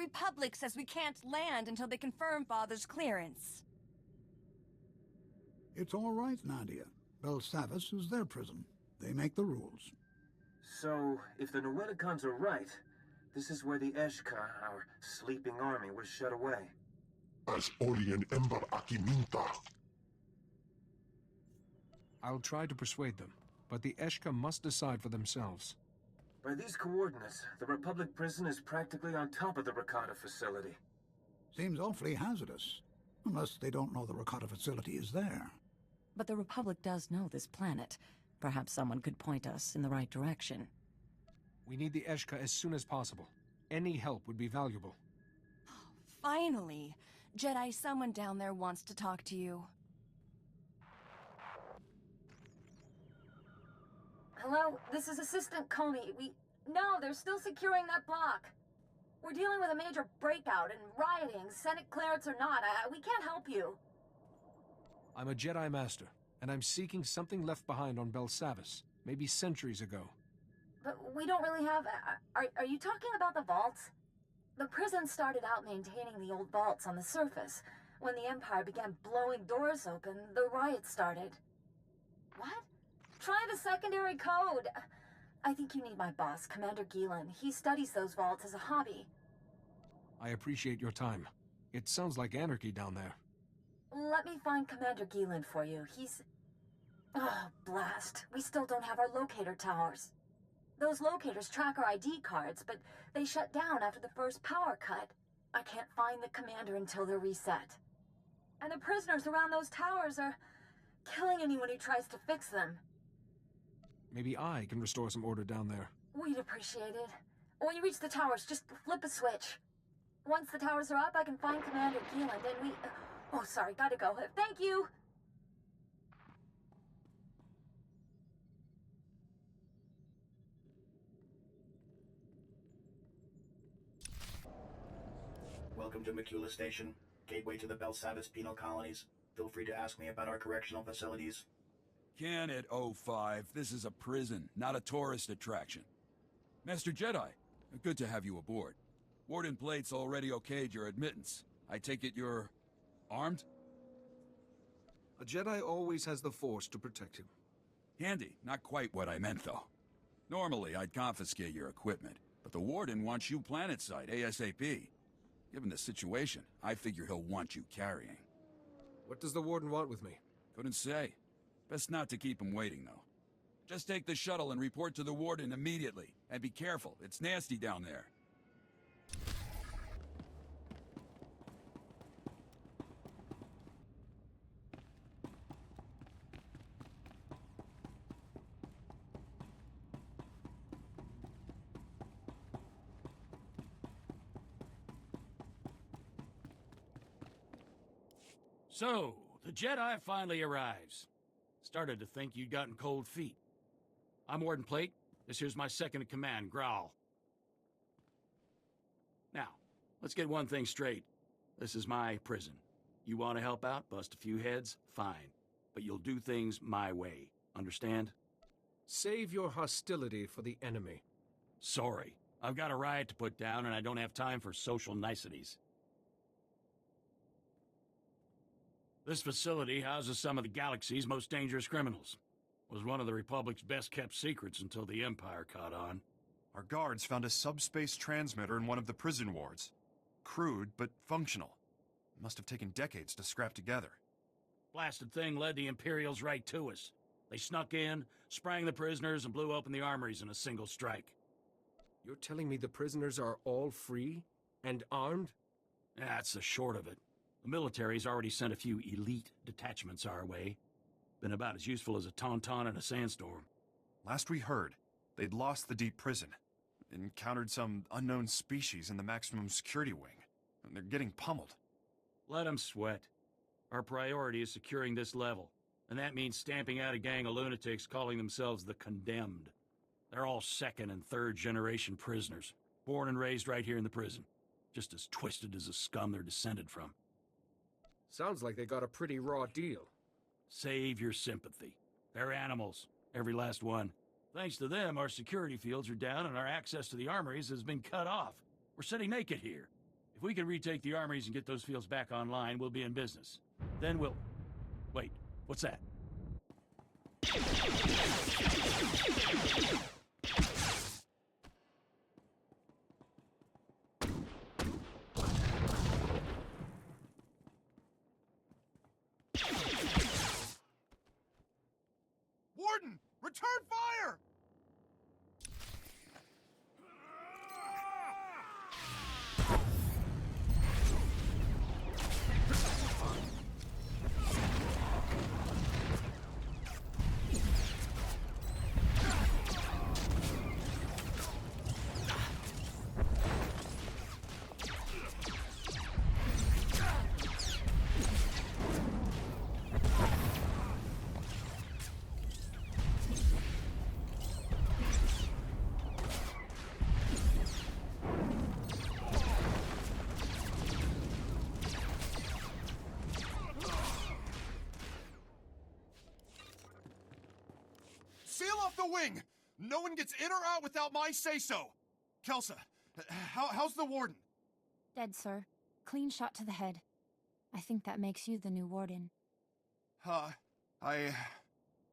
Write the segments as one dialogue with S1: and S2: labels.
S1: Republic says we can't land until they confirm Father's clearance.
S2: It's all right, Nadia. Belsavis is their prison. They make the rules.
S3: So, if the Noeticons are right, this is where the Eshka, our sleeping army, was shut away.
S4: As Orien Ember Akiminta.
S5: I'll try to persuade them, but the Eshka must decide for themselves.
S3: By these coordinates, the Republic prison is practically on top of the Rakata facility.
S2: Seems awfully hazardous. Unless they don't know the Rakata facility is there.
S6: But the Republic does know this planet. Perhaps someone could point us in the right direction.
S5: We need the Eshka as soon as possible. Any help would be valuable.
S1: Finally! Jedi, someone down there wants to talk to you.
S7: Hello, this is Assistant Comey. No, they're still securing that block. We're dealing with a major breakout and rioting, Senate clearance or not. We can't help you.
S5: I'm a Jedi Master, and I'm seeking something left behind on Belsavis, maybe centuries ago.
S7: But we don't really have... Are you talking about the vaults? The prison started out maintaining the old vaults on the surface. When the Empire began blowing doors open, the riots started. What? Try the secondary code. I think you need my boss, Commander Gielan. He studies those vaults as a hobby.
S5: I appreciate your time. It sounds like anarchy down there.
S7: Let me find Commander Gielan for you. He's... Oh, blast. We still don't have our locator towers. Those locators track our ID cards, but they shut down after the first power cut. I can't find the commander until they're reset. And the prisoners around those towers are killing anyone who tries to fix them.
S5: Maybe I can restore some order down there.
S7: We'd appreciate it. When you reach the towers, just flip a switch. Once the towers are up, I can find Commander Gielan, then we... Oh, sorry, gotta go. Thank you!
S8: Welcome to Makula Station, gateway to the Belsavis penal colonies. Feel free to ask me about our correctional facilities.
S9: Can it, 05? This is a prison, not a tourist attraction. Master Jedi, good to have you aboard. Warden Plate's already okayed your admittance. I take it you're... armed?
S5: A Jedi always has the Force to protect him.
S9: Handy. Not quite what I meant, though. Normally, I'd confiscate your equipment, but the Warden wants you planetside ASAP. Given the situation, I figure he'll want you carrying.
S5: What does the Warden want with me?
S9: Couldn't say. Best not to keep him waiting, though. Just take the shuttle and report to the Warden immediately. And be careful, it's nasty down there.
S10: So, the Jedi finally arrives. Started to think you'd gotten cold feet. I'm Warden Plate. This here's my second-in-command, Growl. Now, let's get one thing straight. This is my prison. You want to help out, bust a few heads, fine. But you'll do things my way. Understand?
S5: Save your hostility for the enemy.
S10: Sorry. I've got a riot to put down, and I don't have time for social niceties. This facility houses some of the galaxy's most dangerous criminals. Was one of the Republic's best-kept secrets until the Empire caught on.
S11: Our guards found a subspace transmitter in one of the prison wards. Crude, but functional. Must have taken decades to scrap together.
S10: Blasted thing led the Imperials right to us. They snuck in, sprang the prisoners, and blew open the armories in a single strike.
S5: You're telling me the prisoners are all free? And armed?
S10: That's the short of it. The military's already sent a few elite detachments our way. Been about as useful as a tauntaun in a sandstorm.
S11: Last we heard, they'd lost the deep prison. Encountered some unknown species in the maximum security wing. And they're getting pummeled.
S10: Let them sweat. Our priority is securing this level. And that means stamping out a gang of lunatics calling themselves the Condemned. They're all second and third generation prisoners. Born and raised right here in the prison. Just as twisted as the scum they're descended from.
S5: Sounds like they got a pretty raw deal.
S10: Save your sympathy. They're animals. Every last one. Thanks to them, our security fields are down and our access to the armories has been cut off. We're sitting naked here. we can retake the armories and get those fields back online, we'll be in business. Then we'll... Wait, what's that?
S11: Warden! Return fire! Seal off the wing! No one gets in or out without my say-so! Kelsa, how's the warden?
S12: Dead, sir. Clean shot to the head. I think that makes you the new warden.
S11: I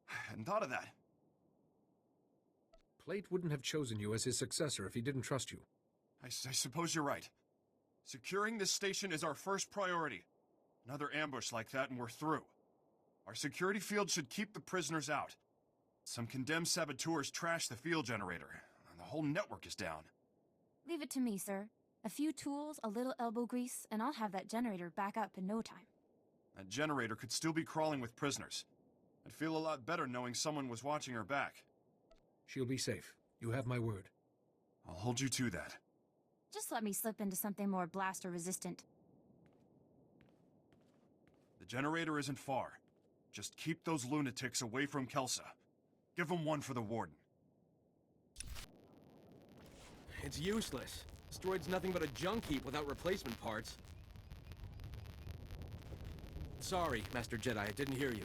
S11: hadn't thought of that.
S5: Plate wouldn't have chosen you as his successor if he didn't trust you.
S11: I suppose you're right. Securing this station is our first priority. Another ambush like that and we're through. Our security field should keep the prisoners out. Some condemned saboteurs trashed the field generator, and the whole network is down.
S12: Leave it to me, sir. A few tools, a little elbow grease, and I'll have that generator back up in no time.
S11: That generator could still be crawling with prisoners. I'd feel a lot better knowing someone was watching her back.
S5: She'll be safe. You have my word.
S11: I'll hold you to that.
S12: Just let me slip into something more blaster-resistant.
S11: The generator isn't far. Just keep those lunatics away from Kelsa. Give them one for the warden.
S13: It's useless. This droid's nothing but a junk heap without replacement parts. Sorry, Master Jedi, I didn't hear you.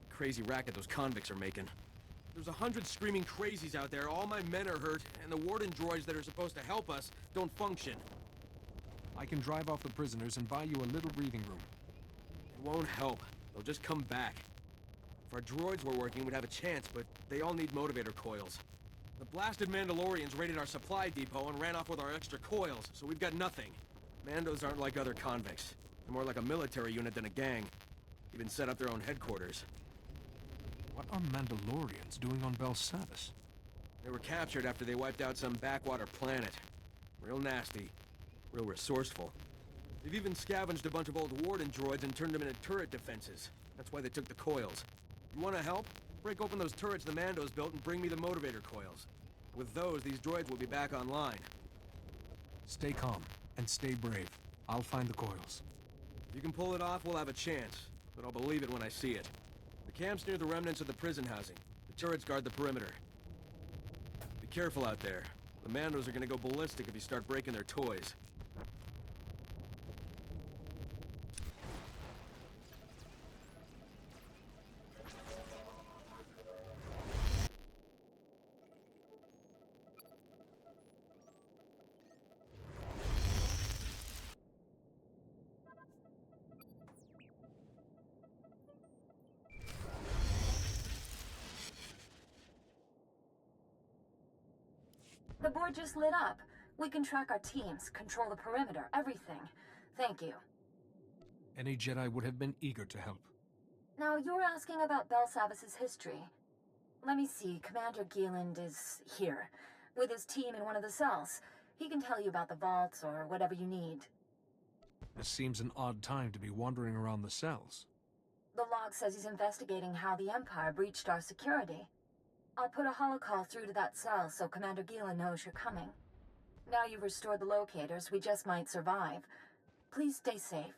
S13: Crazy racket those convicts are making. There's 100 screaming crazies out there, all my men are hurt, and the warden droids that are supposed to help us don't function.
S5: I can drive off the prisoners and buy you a little breathing room.
S13: It won't help. They'll just come back. If our droids were working, we'd have a chance, but they all need motivator coils. The blasted Mandalorians raided our supply depot and ran off with our extra coils, so we've got nothing. Mandos aren't like other convicts. They're more like a military unit than a gang. Even set up their own headquarters.
S5: What are Mandalorians doing on Belsavis?
S13: They were captured after they wiped out some backwater planet. Real nasty. Real resourceful. They've even scavenged a bunch of old warden droids and turned them into turret defenses. That's why they took the coils. You wanna help? Break open those turrets the Mandos built and bring me the motivator coils. With those, these droids will be back online.
S5: Stay calm, and stay brave. I'll find the coils.
S13: If you can pull it off, we'll have a chance. But I'll believe it when I see it. The camp's near the remnants of the prison housing. The turrets guard the perimeter. Be careful out there. The Mandos are gonna go ballistic if you start breaking their toys.
S7: The board just lit up. We can track our teams, control the perimeter, everything. Thank you.
S5: Any Jedi would have been eager to help.
S7: Now, you're asking about Belsavis' history. Let me see, Commander Gieland is here, with his team in one of the cells. He can tell you about the vaults or whatever you need.
S5: This seems an odd time to be wandering around the cells.
S7: The log says he's investigating how the Empire breached our security. I'll put a holocall through to that cell so Commander Gieland knows you're coming. Now you've restored the locators, we just might survive. Please stay safe.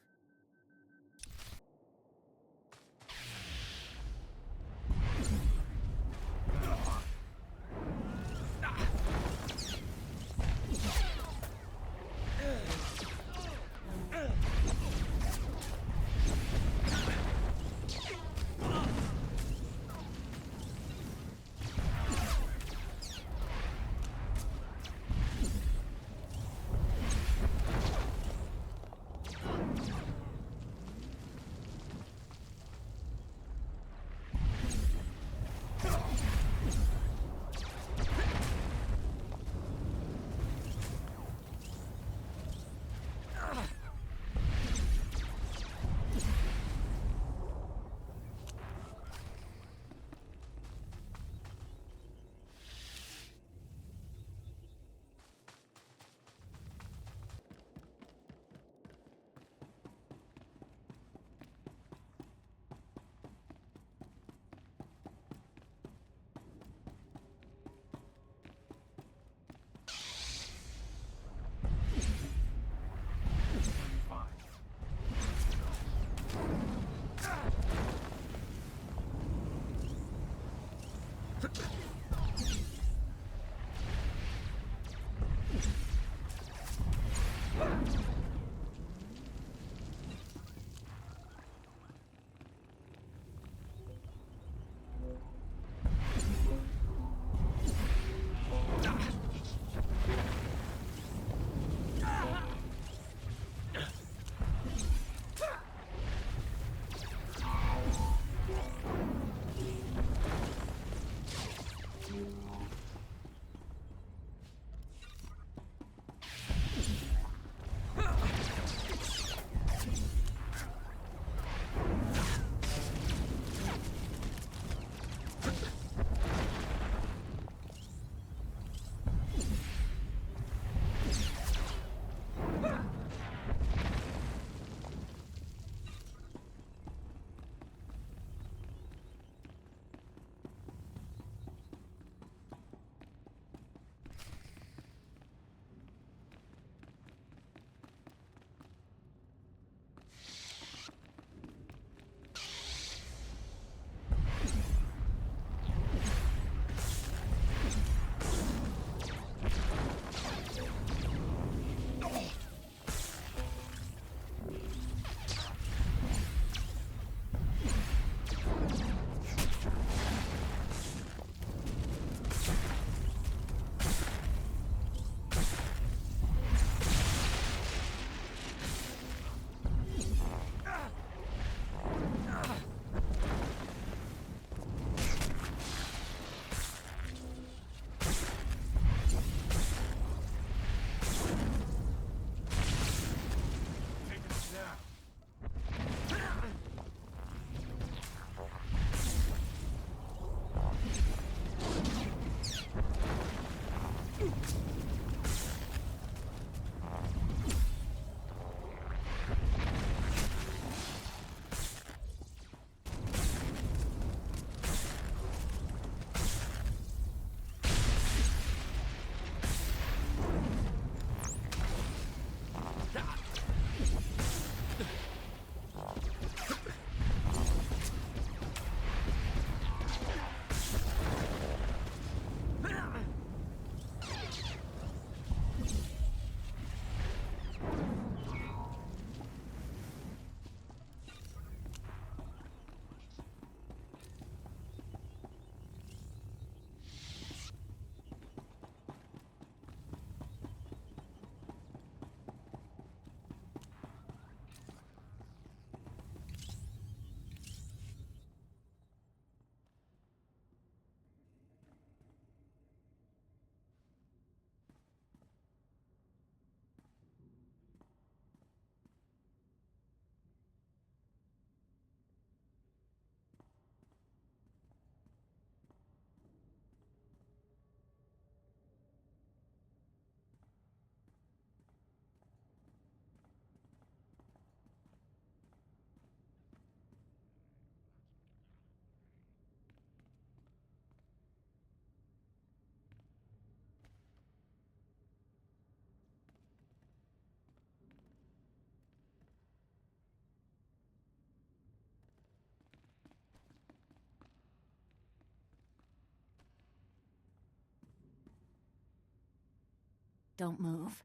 S6: Don't move.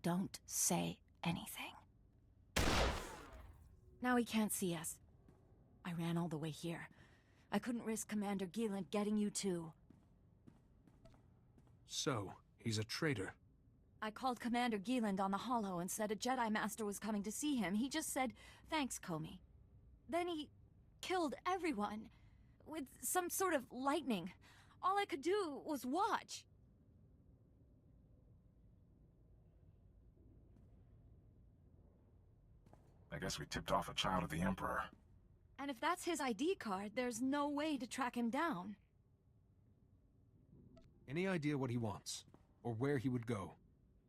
S6: Don't say anything. Now he can't see us. I ran all the way here. I couldn't risk Commander Gieland getting you too.
S5: So, he's a traitor.
S6: I called Commander Gieland on the holo and said a Jedi Master was coming to see him. He just said, "Thanks, Comey." Then he killed everyone with some sort of lightning. All I could do was watch.
S14: I guess we tipped off a child of the Emperor.
S6: And if that's his ID card, there's no way to track him down.
S5: Any idea what he wants? Or where he would go?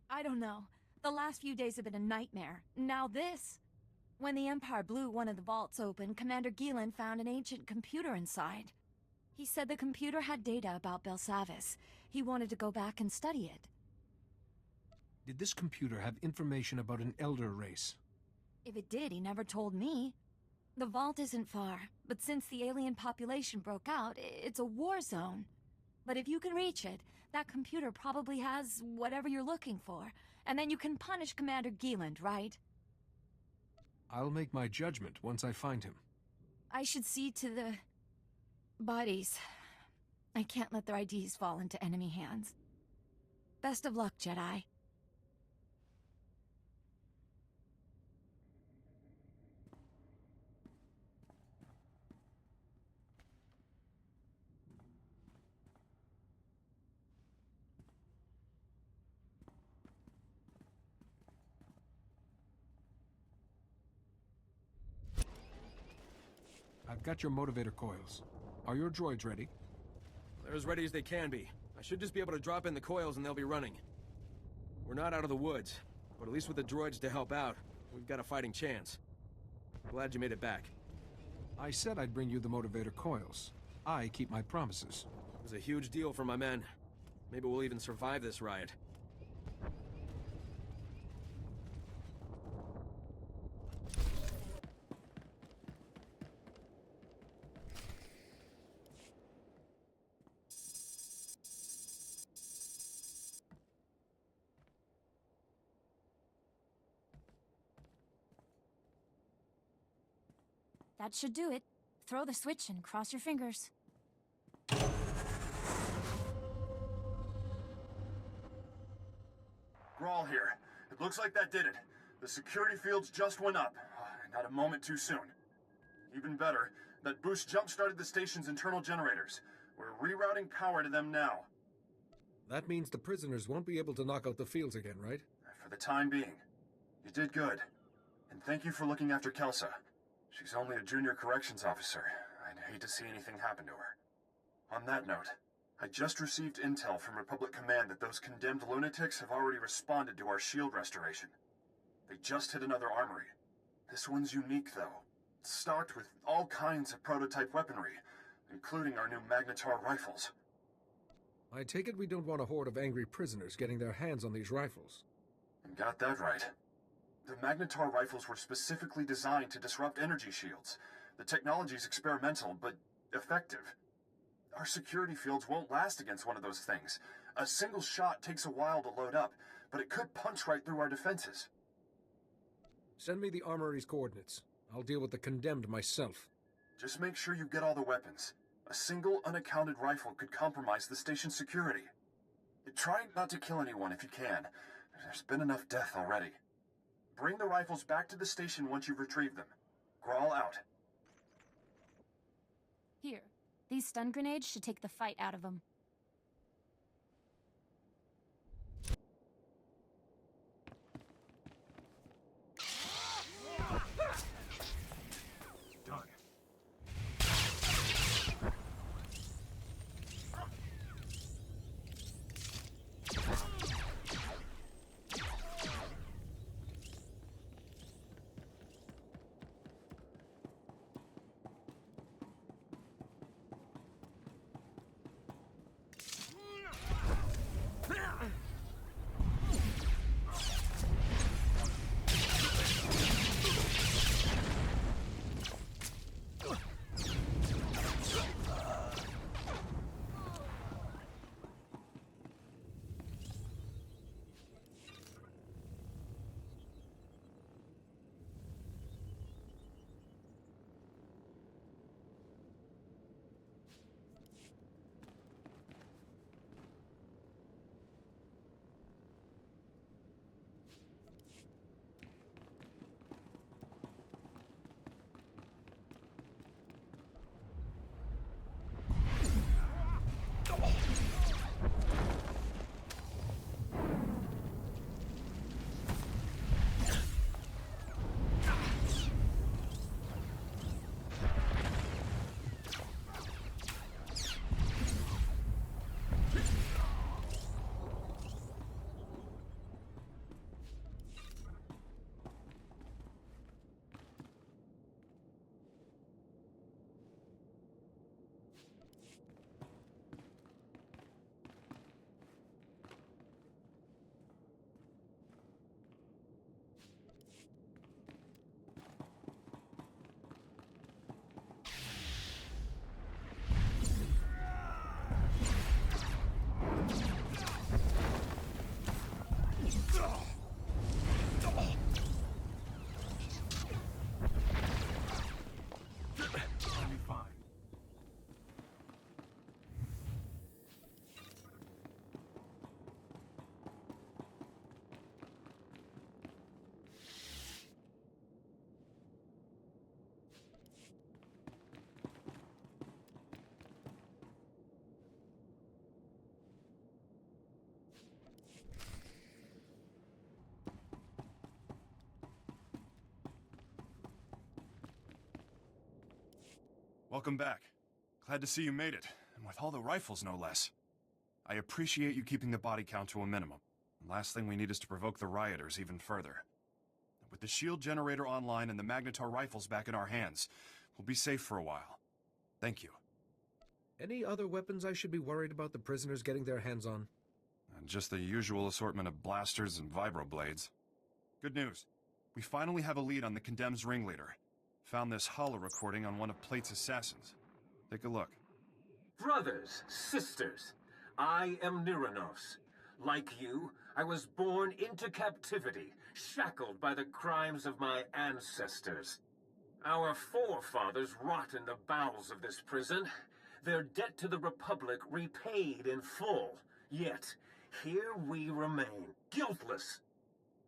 S6: I don't know. The last few days have been a nightmare. Now this. When the Empire blew one of the vaults open, Commander Gieland found an ancient computer inside. He said the computer had data about Belsavis. He wanted to go back and study it.
S5: Did this computer have information about an elder race?
S6: If it did, he never told me. The vault isn't far, but since the alien population broke out, it's a war zone. But if you can reach it, that computer probably has whatever you're looking for, and then you can punish Commander Gieland, right?
S5: I'll make my judgment once I find him.
S6: I should see to the bodies. I can't let their IDs fall into enemy hands. Best of luck, Jedi.
S5: I've got your motivator coils. Are your droids ready?
S13: They're as ready as they can be. I should just be able to drop in the coils and they'll be running. We're not out of the woods, but at least with the droids to help out, we've got a fighting chance. Glad you made it back.
S5: I said I'd bring you the motivator coils. I keep my promises.
S13: It was a huge deal for my men. Maybe we'll even survive this riot.
S12: That should do it. Throw the switch and cross your fingers.
S11: Grawl here. It looks like that did it. The security fields just went up. Not a moment too soon. Even better, that boost jump-started the station's internal generators. We're rerouting power to them now.
S5: That means the prisoners won't be able to knock out the fields again, right?
S11: For the time being. You did good. And thank you for looking after Kelsa. She's only a junior corrections officer. I'd hate to see anything happen to her. On that note, I just received intel from Republic Command that those condemned lunatics have already responded to our shield restoration. They just hit another armory. This one's unique, though. It's stocked with all kinds of prototype weaponry, including our new Magnetar rifles.
S5: I take it we don't want a horde of angry prisoners getting their hands on these rifles.
S11: You got that right. The Magnetar rifles were specifically designed to disrupt energy shields. The technology's experimental, but effective. Our security fields won't last against one of those things. A single shot takes a while to load up, but it could punch right through our defenses.
S5: Send me the armory's coordinates. I'll deal with the condemned myself.
S11: Just make sure you get all the weapons. A single unaccounted rifle could compromise the station's security. Try not to kill anyone if you can. There's been enough death already. Bring the rifles back to the station once you've retrieved them. Grawl out.
S12: Here, these stun grenades should take the fight out of them.
S14: Done.
S11: Welcome back. Glad to see you made it, and with all the rifles no less. I appreciate you keeping the body count to a minimum. The last thing we need is to provoke the rioters even further. With the shield generator online and the Magnetar rifles back in our hands, we'll be safe for a while. Thank you.
S5: Any other weapons I should be worried about the prisoners getting their hands on?
S11: Just the usual assortment of blasters and vibroblades. Good news. We finally have a lead on the Condemned's ringleader. Found this holo recording on one of Plate's assassins. Take a look.
S3: Brothers, sisters, I am Niranos. Like you, I was born into captivity, shackled by the crimes of my ancestors. Our forefathers rot in the bowels of this prison, their debt to the Republic repaid in full. Yet, here we remain, guiltless.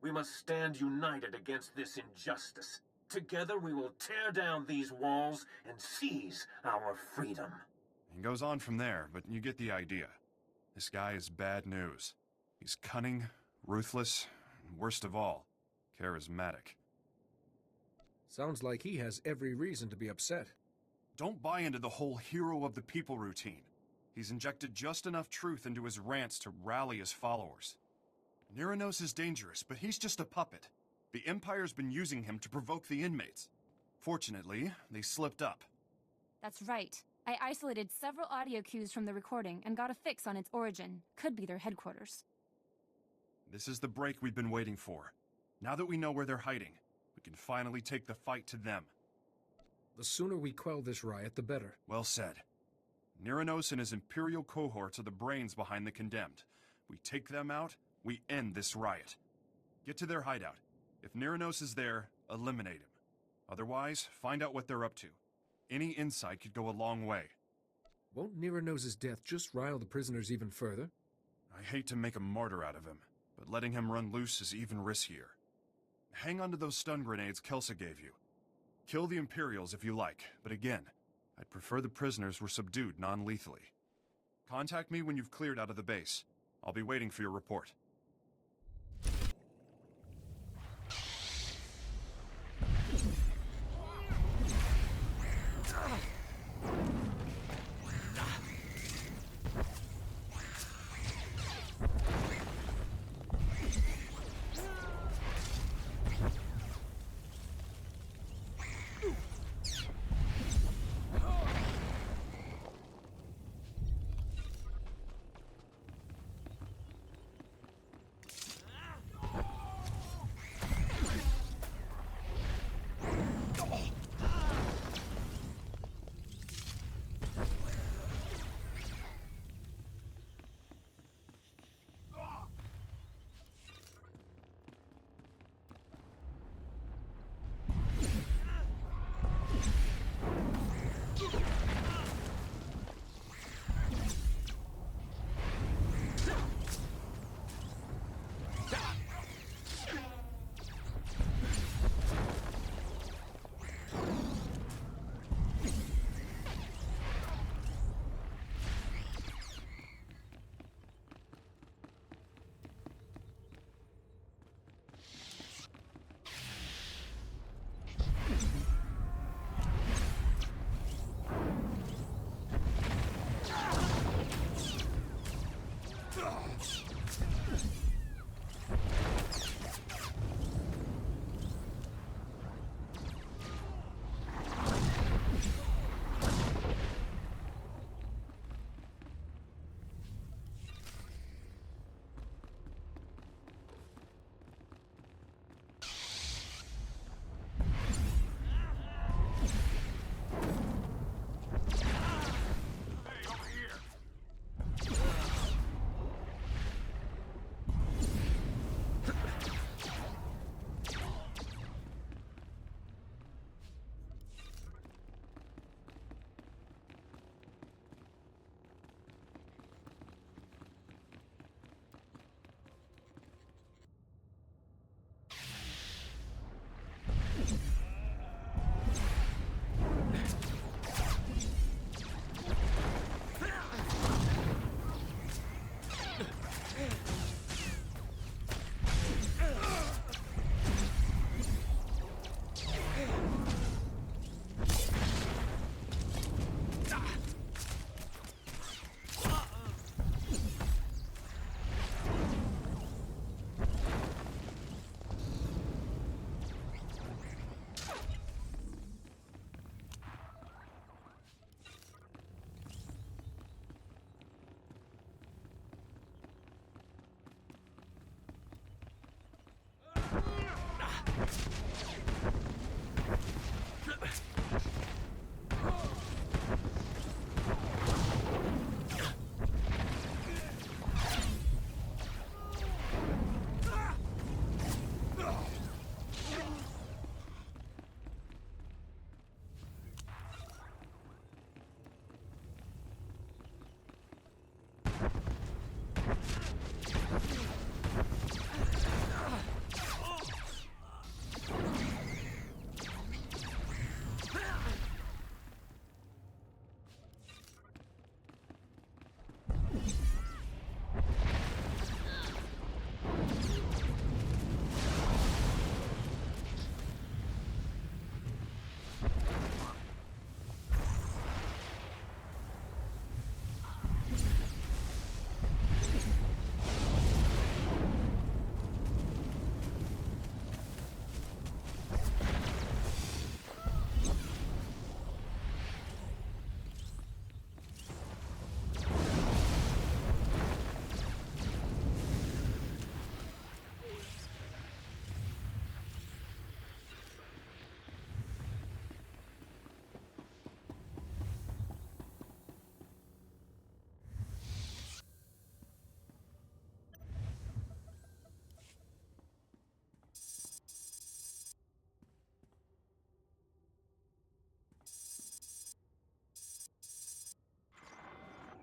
S3: We must stand united against this injustice. Together we will tear down these walls and seize our freedom.
S11: It goes on from there, but you get the idea. This guy is bad news. He's cunning, ruthless, and worst of all, charismatic.
S5: Sounds like he has every reason to be upset.
S11: Don't buy into the whole hero of the people routine. He's injected just enough truth into his rants to rally his followers. Niranos is dangerous, but he's just a puppet. The Empire's been using him to provoke the inmates. Fortunately, they slipped up.
S12: That's right. I isolated several audio cues from the recording and got a fix on its origin. Could be their headquarters.
S11: This is the break we've been waiting for. Now that we know where they're hiding, we can finally take the fight to them.
S5: The sooner we quell this riot, the better.
S11: Well said. Niranos and his Imperial cohorts are the brains behind the Condemned. We take them out, we end this riot. Get to their hideout. If Niranos is there, eliminate him. Otherwise, find out what they're up to. Any insight could go a long way.
S5: Won't Niranos' death just rile the prisoners even further?
S11: I hate to make a martyr out of him, but letting him run loose is even riskier. Hang on to those stun grenades Kelsa gave you. Kill the Imperials if you like, but again, I'd prefer the prisoners were subdued non-lethally. Contact me when you've cleared out of the base. I'll be waiting for your report.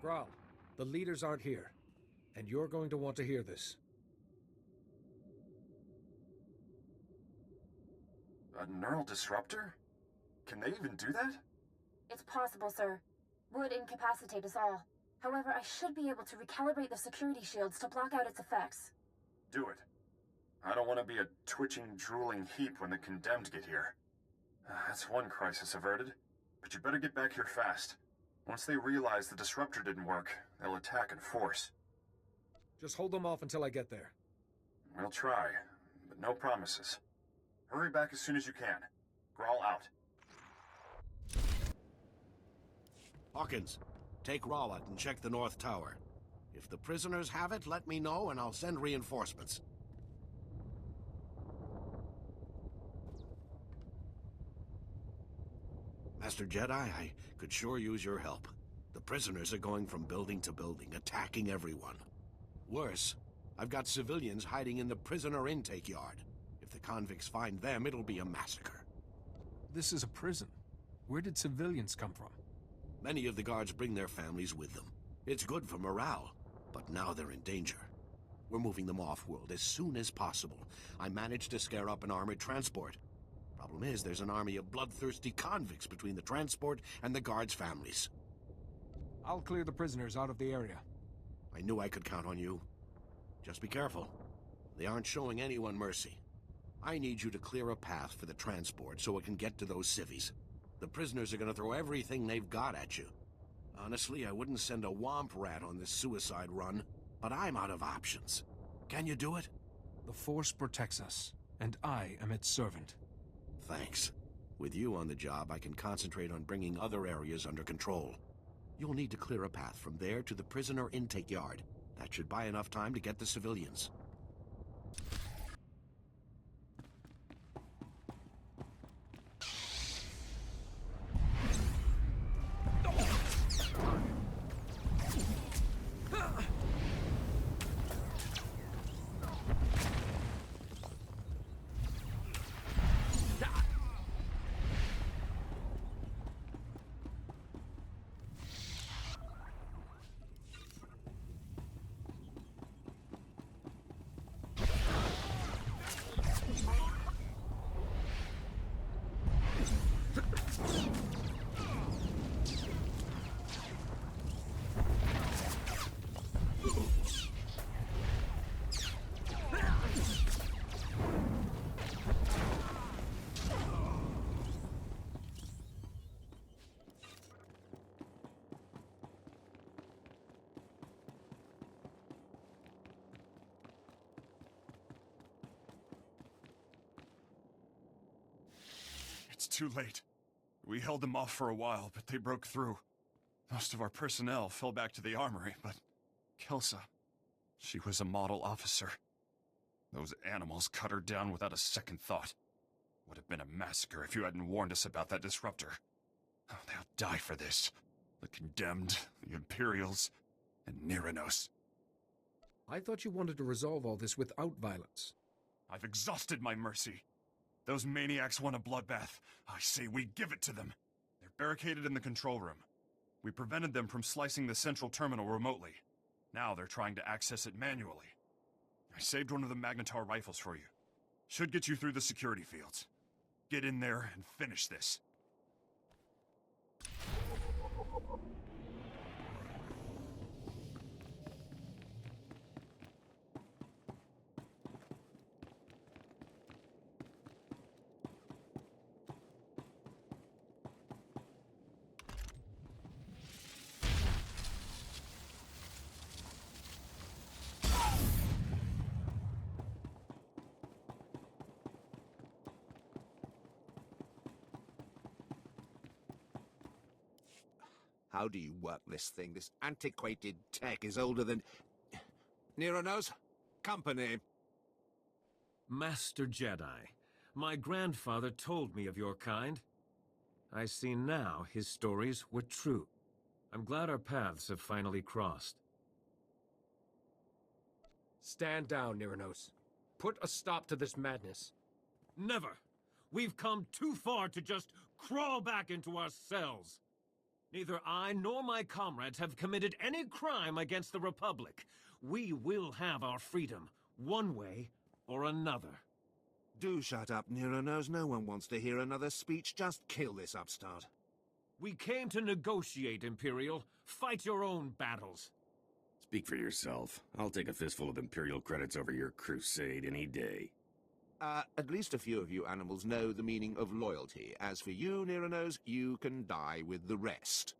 S5: Graal, the leaders aren't here, and you're going to want to hear this.
S11: A neural disruptor? Can they even do that?
S7: It's possible, sir. Would incapacitate us all. However, I should be able to recalibrate the security shields to block out its effects.
S11: Do it. I don't want to be a twitching, drooling heap when the condemned get here. That's one crisis averted. But you better get back here fast. Once they realize the disruptor didn't work, they'll attack in force.
S5: Just hold them off until I get there.
S11: We'll try, but no promises. Hurry back as soon as you can. Graal out.
S15: Hawkins, take Rawat and check the North Tower. If the prisoners have it, let me know and I'll send reinforcements. Master Jedi, I could sure use your help. The prisoners are going from building to building, attacking everyone. Worse, I've got civilians hiding in the prisoner intake yard. If the convicts find them, it'll be a massacre.
S5: This is a prison. Where did civilians come from?
S15: Many of the guards bring their families with them. It's good for morale, but now they're in danger. We're moving them off-world as soon as possible. I managed to scare up an armored transport. Problem is, there's an army of bloodthirsty convicts between the transport and the guards' families.
S5: I'll clear the prisoners out of the area.
S15: I knew I could count on you. Just be careful. They aren't showing anyone mercy. I need you to clear a path for the transport so it can get to those civvies. The prisoners are gonna throw everything they've got at you. Honestly, I wouldn't send a womp rat on this suicide run, but I'm out of options. Can you do it?
S5: The Force protects us, and I am its servant.
S15: Thanks. With you on the job, I can concentrate on bringing other areas under control. You'll need to clear a path from there to the prisoner intake yard. That should buy enough time to get the civilians.
S11: It's too late. We held them off for a while, but they broke through. Most of our personnel fell back to the armory, but Kelsa, she was a model officer. Those animals cut her down without a second thought. Would have been a massacre if you hadn't warned us about that disruptor. Oh, they'll die for this. The Condemned, the Imperials, and Niranos.
S5: I thought you wanted to resolve all this without violence.
S11: I've exhausted my mercy. Those maniacs want a bloodbath. I say we give it to them. They're barricaded in the control room. We prevented them from slicing the central terminal remotely. Now they're trying to access it manually. I saved one of the Magnetar rifles for you. Should get you through the security fields. Get in there and finish this.
S16: How do you work this thing? This antiquated tech is older than... Nero knows? Company.
S3: Master Jedi, my grandfather told me of your kind. I see now his stories were true. I'm glad our paths have finally crossed.
S5: Stand down, Niranos. Put a stop to this madness.
S3: Never! We've come too far to just crawl back into our cells. Neither I nor my comrades have committed any crime against the Republic. We will have our freedom, one way or another.
S16: Do shut up, Niranos. No one wants to hear another speech. Just kill this upstart.
S3: We came to negotiate, Imperial. Fight your own battles.
S17: Speak for yourself. I'll take a fistful of Imperial credits over your crusade any day.
S16: At least a few of you animals know the meaning of loyalty. As for you, Niranos, you can die with the rest.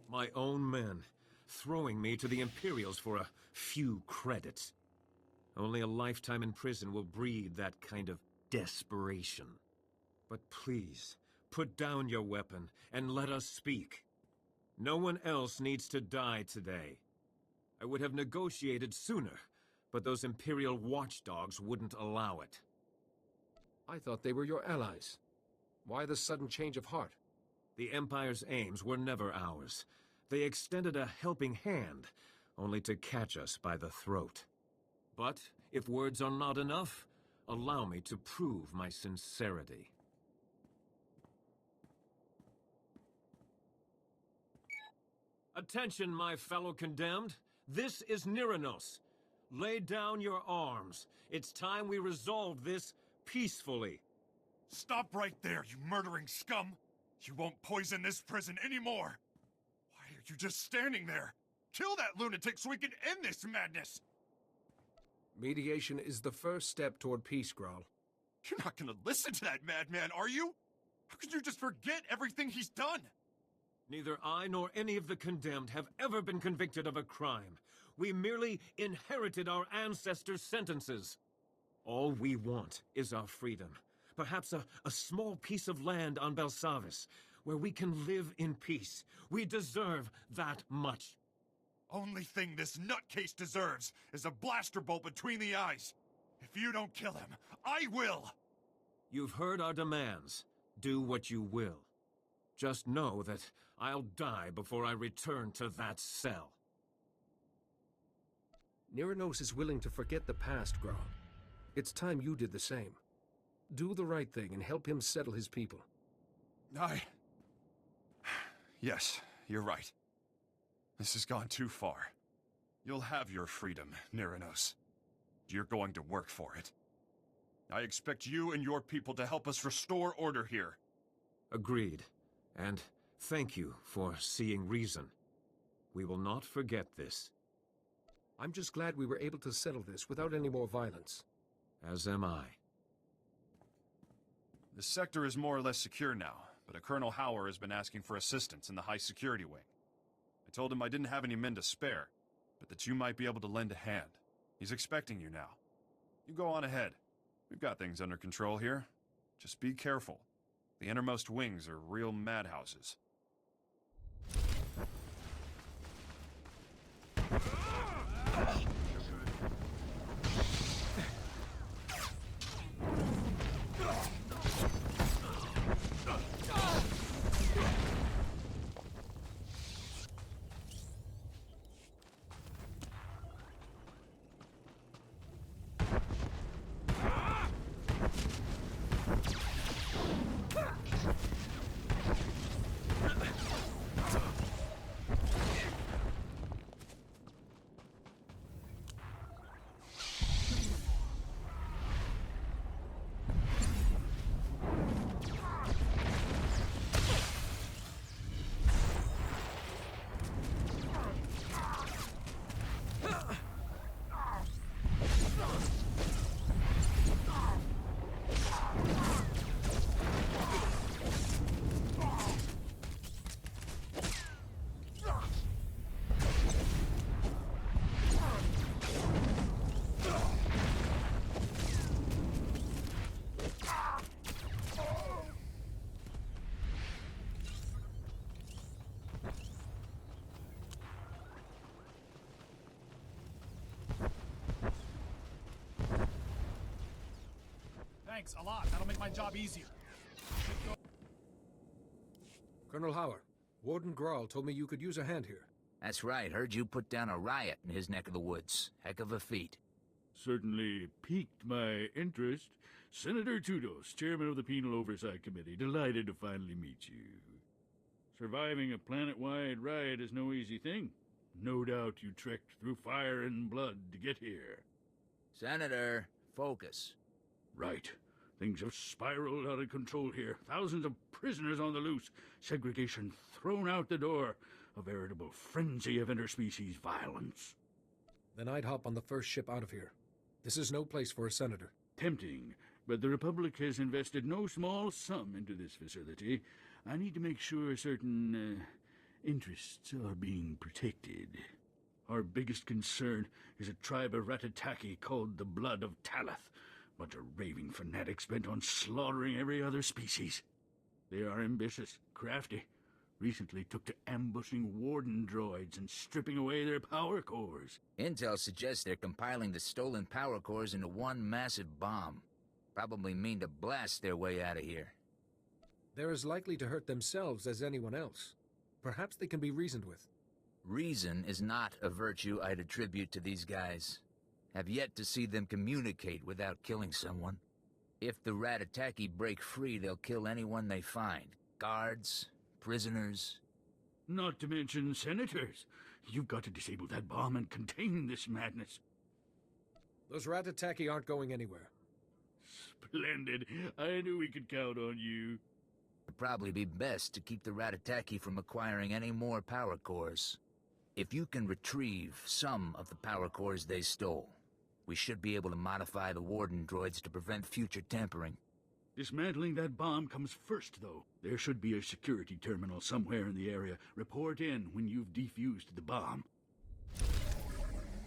S3: My own men, throwing me to the Imperials for a few credits. Only a lifetime in prison will breed that kind of desperation. But please, put down your weapon and let us speak. No one else needs to die today. I would have negotiated sooner, but those Imperial watchdogs wouldn't allow it.
S5: I thought they were your allies. Why the sudden change of heart?
S3: The Empire's aims were never ours. They extended a helping hand, only to catch us by the throat. But if words are not enough, allow me to prove my sincerity. Attention, my fellow condemned. This is Niranos. Lay down your arms. It's time we resolve this peacefully.
S11: Stop right there, you murdering scum! You won't poison this prison anymore! Why are you just standing there? Kill that lunatic so we can end this madness!
S5: Mediation is the first step toward peace, Grawl.
S11: You're not gonna listen to that madman, are you? How could you just forget everything he's done?
S3: Neither I nor any of the condemned have ever been convicted of a crime. We merely inherited our ancestors' sentences. All we want is our freedom. Perhaps a small piece of land on Belsavis, where we can live in peace. We deserve that much.
S11: Only thing this nutcase deserves is a blaster bolt between the eyes. If you don't kill him, I will!
S3: You've heard our demands. Do what you will. Just know that I'll die before I return to that cell.
S5: Niranos is willing to forget the past, Grawl. It's time you did the same. Do the right thing and help him settle his people.
S11: Yes, you're right. This has gone too far. You'll have your freedom, Niranos. You're going to work for it. I expect you and your people to help us restore order here.
S3: Agreed. And thank you for seeing reason. We will not forget this.
S5: I'm just glad we were able to settle this without any more violence.
S3: As am I.
S11: The sector is more or less secure now, but a Colonel Hauer has been asking for assistance in the high security wing. I told him I didn't have any men to spare, but that you might be able to lend a hand. He's expecting you now. You go on ahead. We've got things under control here. Just be careful. The innermost wings are real madhouses.
S18: Thanks, a lot. That'll make my job easier.
S5: Colonel Hauer, Warden Grawl told me you could use a hand here.
S19: That's right. Heard you put down a riot in his neck of the woods. Heck of a feat.
S20: Certainly piqued my interest. Senator Tudos, chairman of the Penal Oversight Committee. Delighted to finally meet you. Surviving a planet-wide riot is no easy thing. No doubt you trekked through fire and blood to get here.
S19: Senator, focus.
S20: Right. Things have spiraled out of control here. Thousands of prisoners on the loose. Segregation thrown out the door. A veritable frenzy of interspecies violence.
S5: Then I'd hop on the first ship out of here. This is no place for a senator.
S20: Tempting, but the Republic has invested no small sum into this facility. I need to make sure certain, interests are being protected. Our biggest concern is a tribe of Ratataki called the Blood of Talath. Bunch of raving fanatics bent on slaughtering every other species. They are ambitious, crafty. Recently took to ambushing warden droids and stripping away their power cores.
S19: Intel suggests they're compiling the stolen power cores into one massive bomb. Probably mean to blast their way out of here.
S5: They're as likely to hurt themselves as anyone else. Perhaps they can be reasoned with.
S19: Reason is not a virtue I'd attribute to these guys. Have yet to see them communicate without killing someone. If the Ratataki break free, they'll kill anyone they find. Guards, prisoners.
S20: Not to mention senators. You've got to disable that bomb and contain this madness.
S5: Those Ratataki aren't going anywhere.
S20: Splendid. I knew we could count on you.
S19: It'd probably be best to keep the Ratataki from acquiring any more power cores. If you can retrieve some of the power cores they stole, we should be able to modify the warden droids to prevent future tampering.
S20: Dismantling that bomb comes first, though. There should be a security terminal somewhere in the area. Report in when you've defused the bomb.